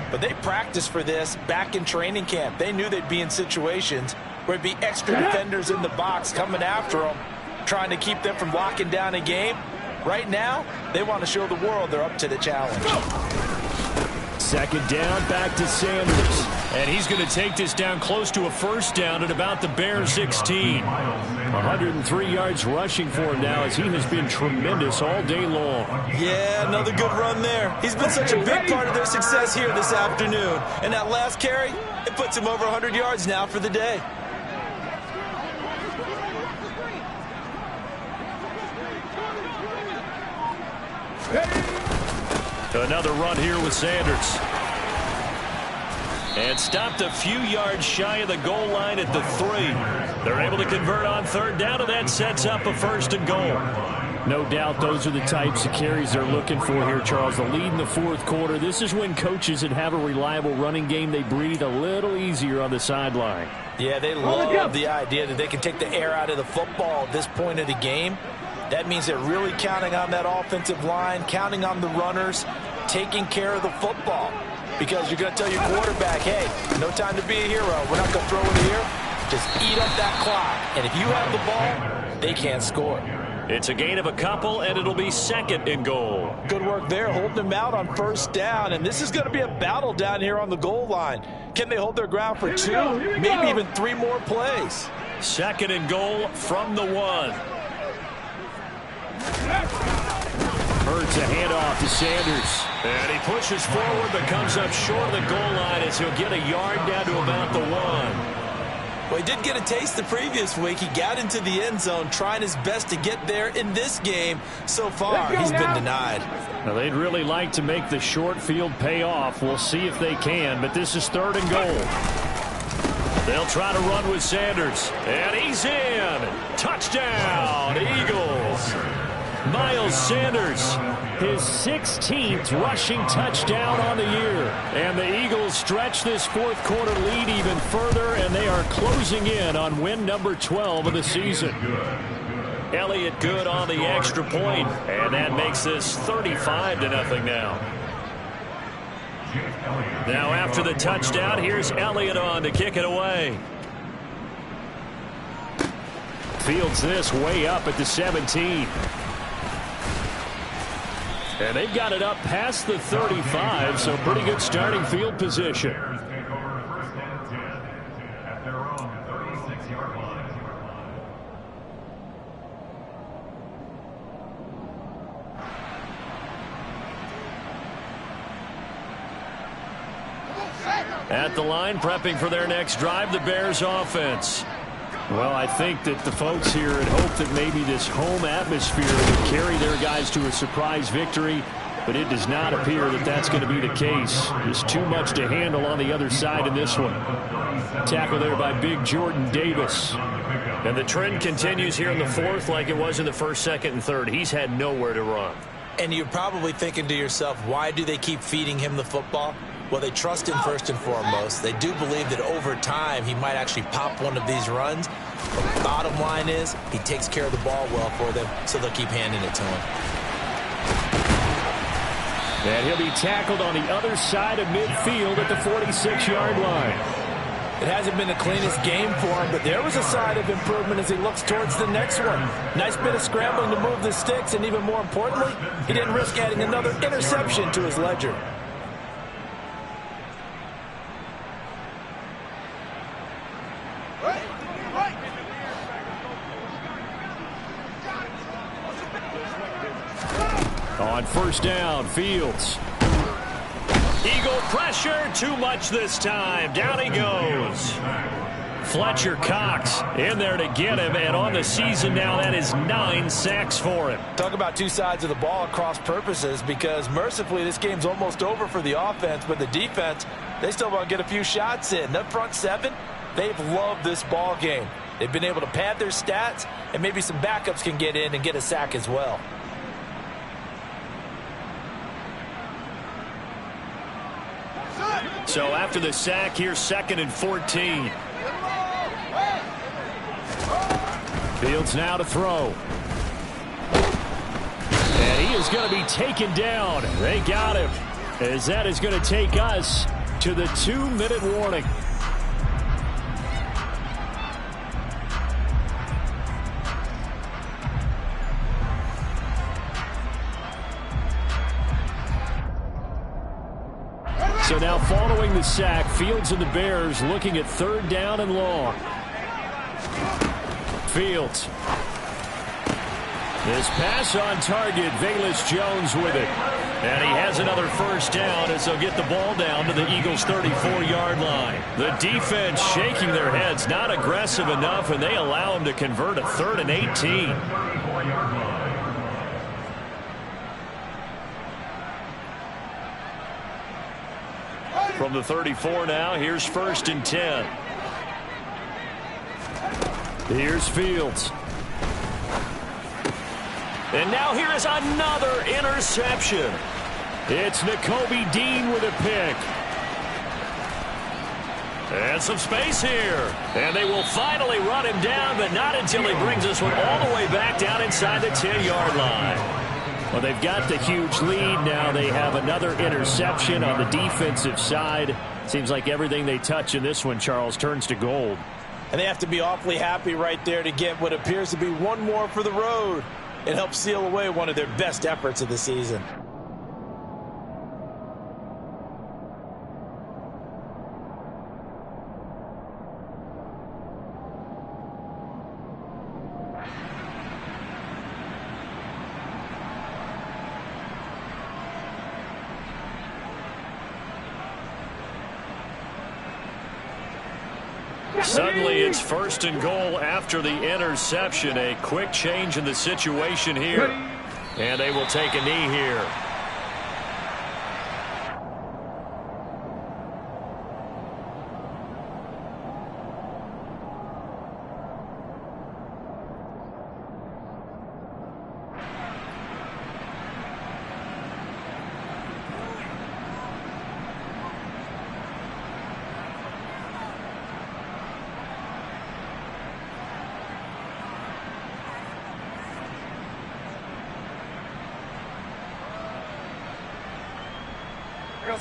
B: but they practiced for this back in training camp. They knew they'd be in situations where it'd be extra defenders in the box coming after them, trying to keep them from locking down a game. Right now, they want to show the world they're up to the challenge.
A: 2nd down, back to Sanders. And he's going to take this down close to a 1st down at about the Bears 16. 103 yards rushing for him now, as he has been tremendous all day long.
B: Yeah, another good run there. He's been such a big part of their success here this afternoon. And that last carry, it puts him over 100 yards now for the day.
A: Another run here with Sanders. And stopped a few yards shy of the goal line at the 3. They're able to convert on 3rd down, and that sets up a 1st and goal. No doubt those are the types of carries they're looking for here, Charles. The lead in the 4th quarter. This is when coaches that have a reliable running game, they breathe a little easier on the sideline.
B: Yeah, they love the idea that they can take the air out of the football at this point of the game. That means they're really counting on that offensive line, counting on the runners, taking care of the football. Because you're going to tell your quarterback, hey, no time to be a hero. We're not going to throw it here. Just eat up that clock. And if you have the ball, they can't score.
A: It's a gain of a couple, and it'll be 2nd and goal.
B: Good work there, holding them out on 1st down, and this is going to be a battle down here on the goal line. Can they hold their ground for 2, maybe even 3 more plays?
A: 2nd and goal from the 1. Hurts a handoff to Sanders. And he pushes forward but comes up short of the goal line as he'll get a yard down to about the 1.
B: Well, he did get a taste the previous week. He got into the end zone trying his best to get there in this game. So far, he's been denied.
E: Now, they'd really like to make the short field pay off. We'll see if they can, but this is 3rd and goal.
A: They'll try to run with Sanders. And he's in. Touchdown, Eagles. Miles Sanders, his 16th rushing touchdown on the year. And the Eagles stretch this 4th quarter lead even further, and they are closing in on win number 12 of the season. Elliott good on the extra point, and that makes this 35-0 now. Now after the touchdown, here's Elliott on to kick it away.
E: Fields this way up at the 17. And they've got it up past the 35, so pretty good starting field position.
D: Bears take over 1st and 10 at their own 36-yard line.
A: At the line, prepping for their next drive, the Bears offense.
E: Well, I think that the folks here had hoped that maybe this home atmosphere would carry their guys to a surprise victory, but it does not appear that that's going to be the case. There's too much to handle on the other side in this one. Tackle there by big Jordan Davis.
A: And the trend continues here in the 4th like it was in the 1st, 2nd, and 3rd. He's had nowhere to run.
B: And you're probably thinking to yourself, why do they keep feeding him the football? Well, they trust him first and foremost. They do believe that over time he might actually pop one of these runs. But the bottom line is he takes care of the ball well for them, so they'll keep handing it to him.
E: And he'll be tackled on the other side of midfield at the 46-yard line.
B: It hasn't been the cleanest game for him, but there was a sign of improvement as he looks towards the next one. Nice bit of scrambling to move the sticks, and even more importantly, he didn't risk adding another interception to his ledger.
E: On 1st down, Fields.
A: Eagle pressure, too much this time. Down he goes. Fletcher Cox in there to get him, and on the season now, that is 9 sacks for him.
B: Talk about two sides of the ball at cross purposes, because mercifully this game's almost over for the offense, but the defense, they still want to get a few shots in. The front 7, they've loved this ball game. They've been able to pad their stats, and maybe some backups can get in and get a sack as well.
A: So after the sack, here's 2nd and 14.
E: Fields now to throw. And he is going to be taken down. They got him, as that is going to take us to the 2-minute warning. So now following the sack, Fields and the Bears looking at 3rd down and long. Fields. This pass on target, Velus Jones with it. And he has another 1st down as they'll get the ball down to the Eagles' 34-yard line. The defense shaking their heads, not aggressive enough, and they allow him to convert a 3rd and 18. From the 34 now, here's 1st and 10. Here's Fields.
A: And now here is another interception.
E: It's Nakobe Dean with a pick.
A: And some space here. And they will finally run him down, but not until he brings this one all the way back down inside the 10-yard line.
E: Well, they've got the huge lead. Now they have another interception on the defensive side. Seems like everything they touch in this one, Charles, turns to gold.
B: And they have to be awfully happy right there to get what appears to be one more for the road. and help seal away one of their best efforts of the season.
E: Suddenly it's 1st and goal after the interception. A quick change in the situation here. And they will take a knee here.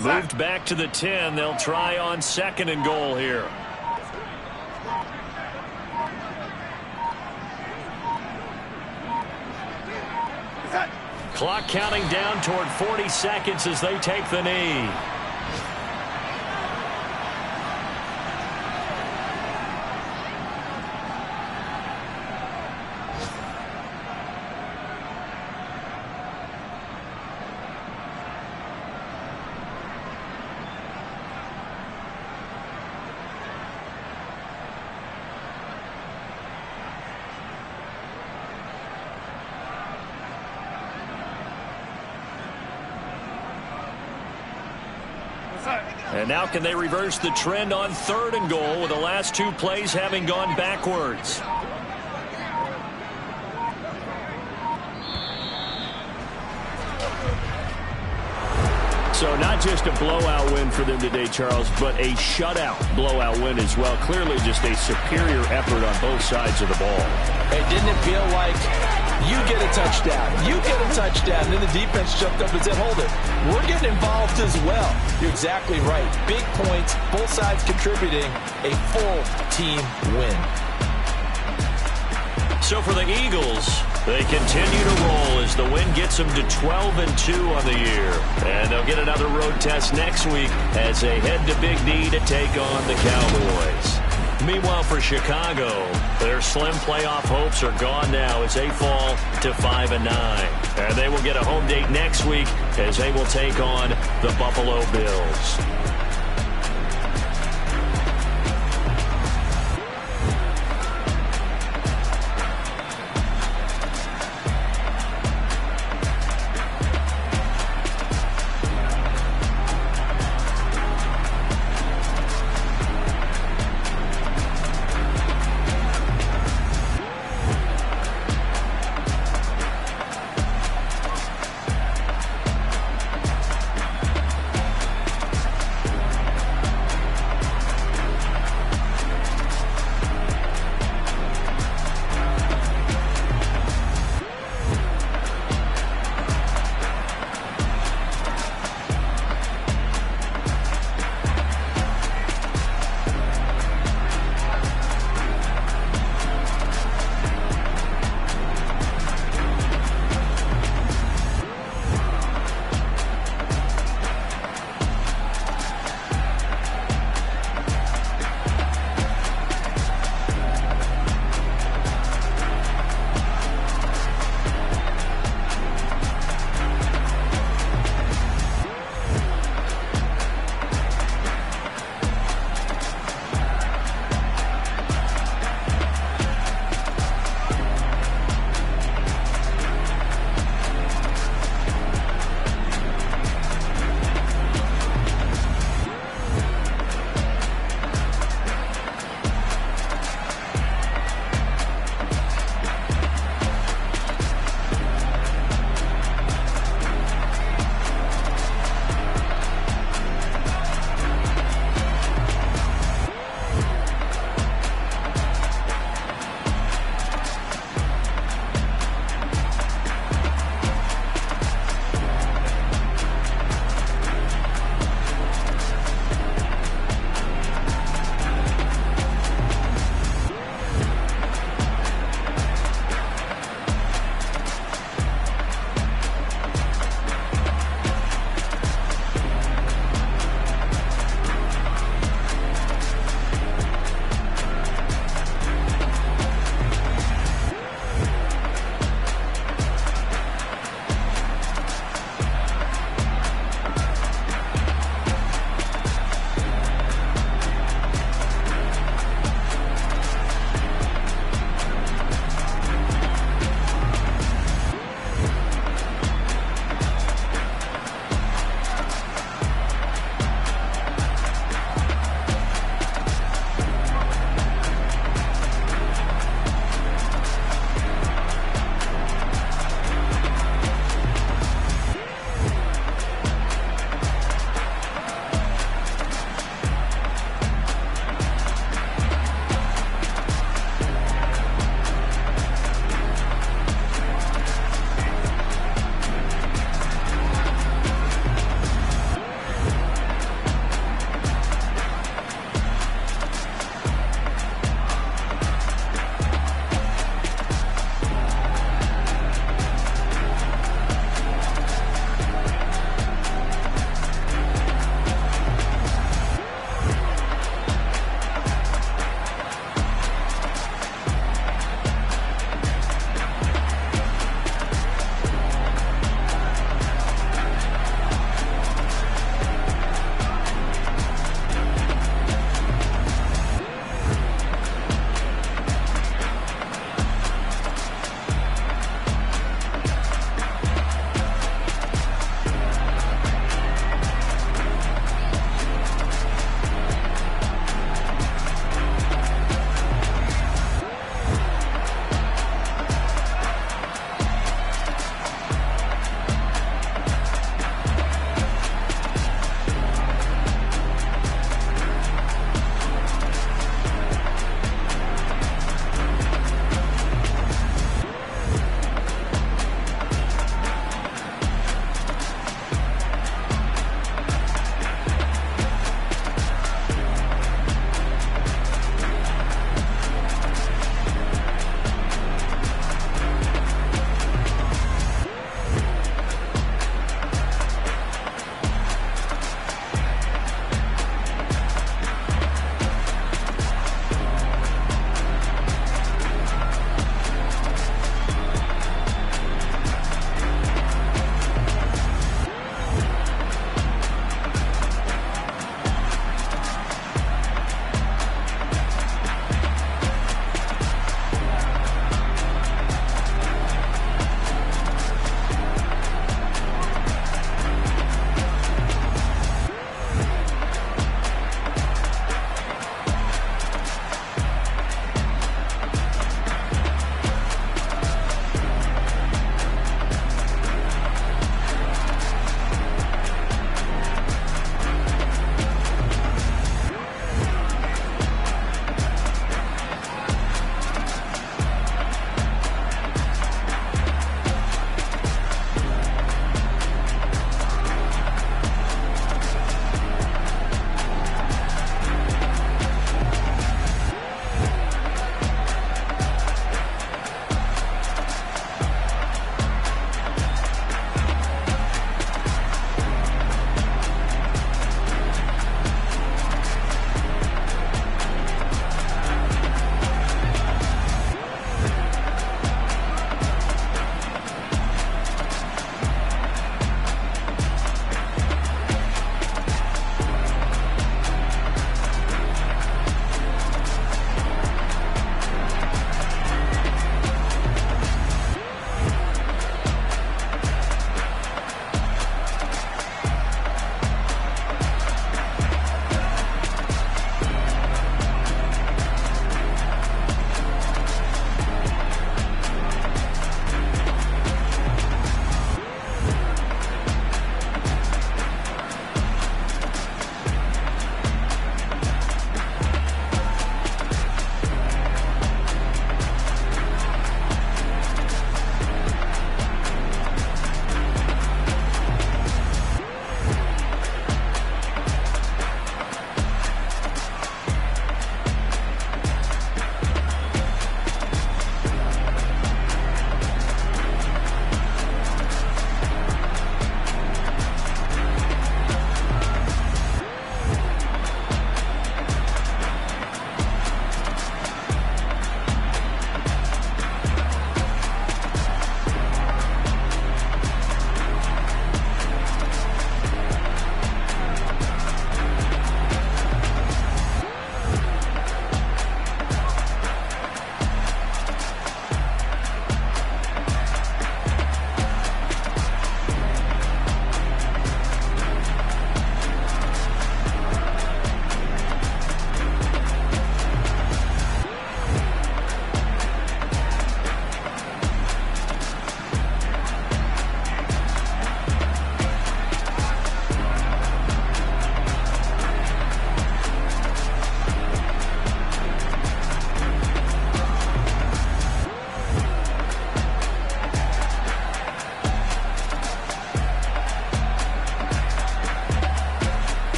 E: Moved back to the 10. They'll try on 2nd and goal here. Clock counting down toward 40 seconds as they take the knee. And now can they reverse the trend on 3rd and goal with the last 2 plays having gone backwards? So not just a blowout win for them today, Charles, but a shutout blowout win as well. Clearly just a superior effort on both sides of the ball.
B: Hey, didn't it feel like you get a touchdown, you get a touchdown, and then the defense jumped up and said, hold it, we're getting involved as well. You're exactly right. Big points, both sides contributing, a full team win.
E: So for the Eagles, they continue to roll as the win gets them to 12-2 on the year. And they'll get another road test next week as they head to Big D to take on the Cowboys. Meanwhile, for Chicago, their slim playoff hopes are gone now as they fall to 5-9. And they will get a home date next week as they will take on the Buffalo Bills.